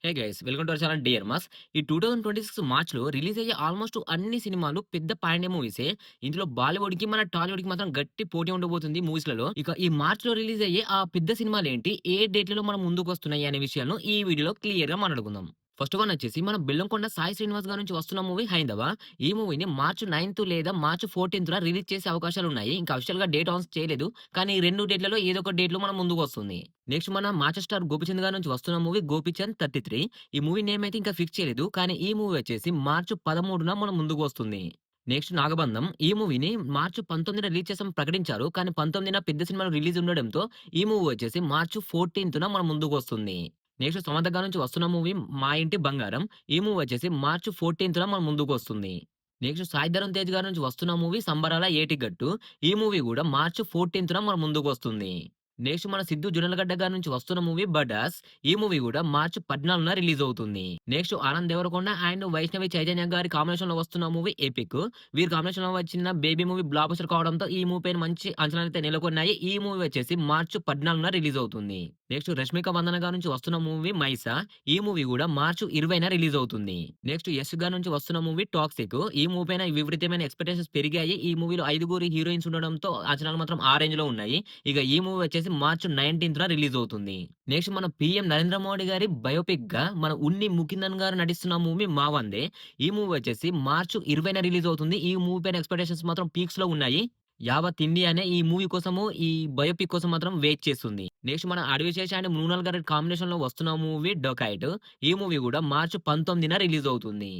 Hey guys welcome to our channel dear mass. ఈ 2026 మార్చ్‌లో release అయ్యే ఆల్మోస్ట్ అన్ని సినిమాలు పెద్ద పాన్ ఇండియా మూవీసే. ఇందులో బాలీవుడ్‌కి, మన టాలీవుడ్‌కి మాత్రం గట్టి పోటీ ఉండబోతుంది మూవీస్‌లలో. ఇక ఈ మార్చ్‌లో రిలీజ్ అయ్యే ఆ పెద్ద సినిమాలేంటి? ఏ డేట్‌లలో మన ముందుకొస్తున్నాయి అనే విషయాలను ఈ వీడియోలో క్లియర్‌గా మాట్లాడుకుందాం. ఫస్ట్ వన్ వచ్చేసి మన బెల్లంకొండ సాయి శ్రీనివాస్ గారి నుంచి వస్తున్న మూవీ 'హైందవ'. ఈ మూవీని మార్చ్ 9 లేదా మార్చ్ 14న రిలీజ్ చేసే అవకాశాలున్నాయి. ఇంకా అఫిషియల్‌గా డేట్ అనౌన్స్ చేయలేదు. కానీ ఈ 2 డేట్‌లలో ఏదో ఒక డేట్‌లో మన ముందుకొస్తుంది. నెక్స్ట్ మన మాచర్ స్టార్ గోపీచంద్ గారి నుంచి వస్తున్న మూవీ 'గోపీచంద్ 33'. ఈ మూవీ నేమ్ అయితే ఇంకా ఫిక్స్ చేయలేదు. కానీ ఈ మూవీ వచ్చేసి మార్చ్ 13న మన ముందుకు వస్తుంది. నెక్స్ట్ 'నాగబంధం'. ఈ మూవీని మార్చ్ 19న రిలీజ్ చేసామని ప్రకటించారు. కానీ 19న పెద్ద సినిమాలు రిలీజ్ ఉండడంతో ఈ మూవీ వచ్చేసి మార్చ్ 14న మన ముందుకు వస్తుంది. నెక్స్ట్ 'సమంత' గారి నుంచి వస్తున్న మూవీ 'మా ఇంటి బంగారం'. ఈ మూవీ వచ్చేసి మార్చ్ 14న మన ముందుకు వస్తుంది. నెక్స్ట్ 'సాయి ధరమ్ తేజ్' గారి నుంచి వస్తున్న మూవీ 'సంబరాల ఏటిగట్టు'. ఈ మూవీ కూడా మార్చ్ 14న మన ముందుకు వస్తుంది. నెక్స్ట్ మన 'సిద్దు జొన్నలగడ్డ' గారి నుంచి వస్తున్న మూవీ 'బడాస్'. ఈ మూవీ కూడా మార్చ్ 14న రిలీజ్ అవుతుంది. నెక్స్ట్ 'ఆనంద్ దేవరకొండ' అండ్ 'వైష్ణవి చైతన్య' గారి కాంబినేషన్‌లో వస్తున్న మూవీ 'ఎపిక్'. వీరి కాంబినేషన్‌లో వచ్చిన 'బేబీ' మూవీ బ్లాక్ బస్టర్ కావడంతో ఈ మూవీ పైన మంచి అంచనాలైతే నెలకొన్నాయి. ఈ మూవీ వచ్చేసి మార్చ్ 14న రిలీజ్ అవుతుంది. నెక్స్ట్ 'రష్మిక మందన్న' గారి నుంచి వస్తున్న మూవీ 'మైసా'. ఈ మూవీ కూడా మార్చ్ 20న రిలీజ్ అవుతుంది. నెక్స్ట్ 'యష్' గారి నుంచి వస్తున్న మూవీ 'టాక్సిక్'. ఈ మూవీ పైన విపరీతమైన ఎక్స్‌పెక్టేషన్స్ పెరిగాయి. ఈ మూవీలో 5గురు హీరోయిన్స్ ఉండడంతో అంచనాలు మాత్రం ఆ రేంజ్‌లో ఉన్నాయి. ఇక ఈ మూవీ వచ్చేసి మార్చ్ 19న రిలీజ్ అవుతుంది. నెక్స్ట్ మన పీఎం నరేంద్ర మోడీ గారి బయోపిక్‌గా మన ఉన్ని ముకుందన్ గారు నటిస్తున్న మూవీ 'మా వందే'. ఈ మూవీ వచ్చేసి మార్చ్ 20న రిలీజ్ అవుతుంది. ఈ మూవీ పైన ఎక్స్‌పెక్టేషన్స్ మాత్రం పీక్స్‌లో ఉన్నాయి. యావత్ ఇండియానే ఈ మూవీ కోసము, ఈ బయోపిక్ కోసం మాత్రం వెయిట్ చేస్తుంది. నెక్స్ట్ మన 'అడవిశేష' అండ్ 'మృణాల్' గారి కాంబినేషన్‌లో వస్తున్న మూవీ 'డొకైట్'. ఈ మూవీ కూడా మార్చ్ 19న రిలీజ్ అవుతుంది.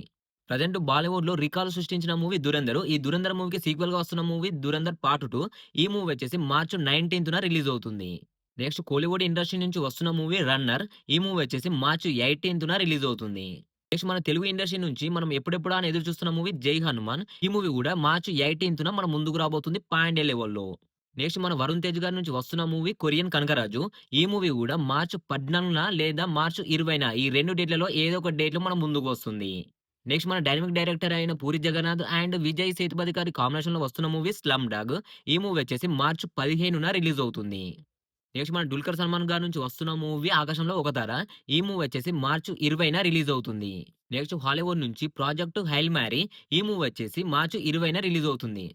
ప్రెజెంట్ బాలీవుడ్‌లో రికార్డ్ సృష్టించిన మూవీ 'ధురంధర్'. ఈ 'ధురంధర్' మూవీకి సీక్వెల్‌గా వస్తున్న మూవీ 'ధురంధర్ పార్ట్ 2'. ఈ మూవీ వచ్చేసి మార్చ్ 19న రిలీజ్ అవుతుంది. నెక్స్ట్ కోలీవుడ్ ఇండస్ట్రీ నుంచి వస్తున్న మూవీ 'రన్నర్'. ఈ మూవీ వచ్చేసి మార్చ్ 18న రిలీజ్ అవుతుంది. నెక్స్ట్ మన తెలుగు ఇండస్ట్రీ నుంచి మనం ఎప్పుడెప్పుడా అని ఎదురు చూస్తున్న మూవీ 'జై హనుమాన్'. ఈ మూవీ కూడా మార్చ్ 18న మన ముందుకు రాబోతుంది పాన్ ఇండియా లెవెల్‌లో. నెక్స్ట్ మన వరుణ్ తేజ్ గారి నుంచి వస్తున్న మూవీ 'కొరియన్ కనకరాజు'. ఈ మూవీ కూడా మార్చ్ 14న లేదా మార్చ్ 20న ఈ 2 డేట్‌లలో ఏదో ఒక డేట్‌లో మన ముందుకు వస్తుంది. నెక్స్ట్ మన డైనమిక్ డైరెక్టర్ అయిన పూరి జగన్నాథ్ అండ్ విజయ్ సేతుపతి గారి కాంబినేషన్‌లో వస్తున్న మూవీ 'స్లమ్ డాగ్'. ఈ మూవీ వచ్చేసి మార్చ్ 15న రిలీజ్ అవుతుంది. నెక్స్ట్ మన 'డుల్కర్ సల్మాన్' గారి నుంచి వస్తున్న మూవీ 'ఆకాశంలో ఒక తార'. ఈ మూవీ వచ్చేసి మార్చ్ 20న రిలీజ్ అవుతుంది. నెక్స్ట్ హాలీవుడ్ నుంచి 'ప్రాజెక్ట్ హెయిల్ మ్యారీ'. ఈ మూవీ వచ్చేసి మార్చ్ 20న రిలీజ్ అవుతుంది.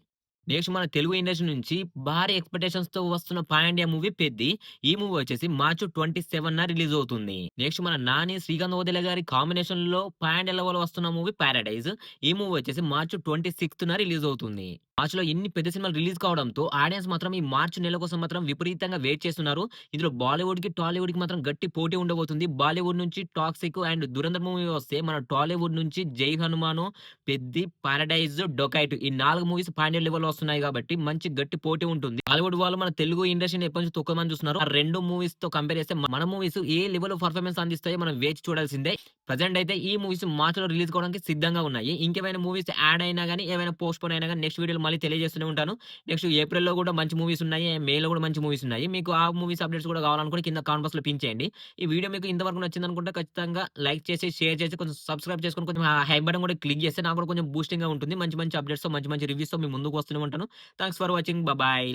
నెక్స్ట్ మన తెలుగు ఇండస్ట్రీ నుంచి భారీ ఎక్స్‌పెక్టేషన్స్‌తో వస్తున్న పాన్ ఇండియా మూవీ 'పెద్ది'. ఈ మూవీ వచ్చేసి మార్చ్ 27న రిలీజ్ అవుతుంది. నెక్స్ట్ మన 'నాని', శ్రీకాంత్ ఓదెల గారి కాంబినేషన్‌లో పాన్ ఇండియా లెవెల్‌లో వస్తున్న మూవీ 'పారడైజ్'. ఈ మూవీ వచ్చేసి మార్చ్ 26న రిలీజ్ అవుతుంది. మార్చ్‌లో ఇన్ని పెద్ద సినిమాలు రిలీజ్ కావడంతో ఆడియన్స్ మాత్రం ఈ మార్చ్ నెల కోసం మాత్రం విపరీతంగా వెయిట్ చేస్తున్నారు. ఇందులో బాలీవుడ్‌కి, టాలీవుడ్‌కి మాత్రం గట్టి పోటీ ఉండబోతుంది. బాలీవుడ్ నుంచి 'టాక్సిక్' అండ్ 'ధురంధర్' మూవీ వస్తే మన టాలీవుడ్ నుంచి 'జై హనుమాను', 'పెద్ది', 'పారడైజ్', 'డొకైట్' ఈ 4 మూవీస్ పాన్ ఇండియా లెవెల్‌లో వస్తున్నాయి కాబట్టి మంచి గట్టి పోటీ ఉంటుంది. బాలీవుడ్ వాళ్ళు మన తెలుగు ఇండస్ట్రీని ఎప్పటినుంచో తొక్కమని చూస్తున్నారు. ఆ 2 మూవీస్‌తో కంపేర్ చేస్తే మన మూవీస్ ఏ లెవెల్‌లో పెర్ఫార్మన్స్ అందిస్తాయో మనం వేచి చూడాల్సిందే. ప్రెజెంట్ అయితే ఈ మూవీస్ మార్చ్‌లో రిలీజ్ కావడానికి సిద్ధంగా ఉన్నాయి. ఇంకేమైనా మూవీస్ యాడ్ అయినా గాని, ఏమైనా పోస్ట్‌పోన్ అయినా గాని నెక్స్ట్ వీడియోలో మళ్ళీ తెలియజేస్తూనే ఉంటాను. నెక్స్ట్ ఏప్రిల్‌లో కూడా మంచి మూవీస్ ఉన్నాయి. మేలో కూడా మంచి మూవీస్ ఉన్నాయి. మీకు ఆ మూవీస్ అప్డేట్స్ కూడా కావాలనుకుంటే కింద కామెంట్ బాక్స్‌లో పిన్ చేయండి. ఈ వీడియో మీకు ఇంతవరకు నచ్చిందనుకుంటే ఖచ్చితంగా లైక్ చేసి, షేర్ చేసి, కొంచెం సబ్స్క్రైబ్ చేసుకొని కొంచెం ఆ హై బటన్ కూడా క్లిక్ చేస్తే నాకు కూడా కొంచెం బూస్టింగ్‌గా ఉంటుంది. మంచి మంచి అప్డేట్స్‌తో, మంచి మంచి రివ్యూస్‌తో మీ ముందుకు వస్తూనే ఉంటాను. Thanks for watching. బాయ్.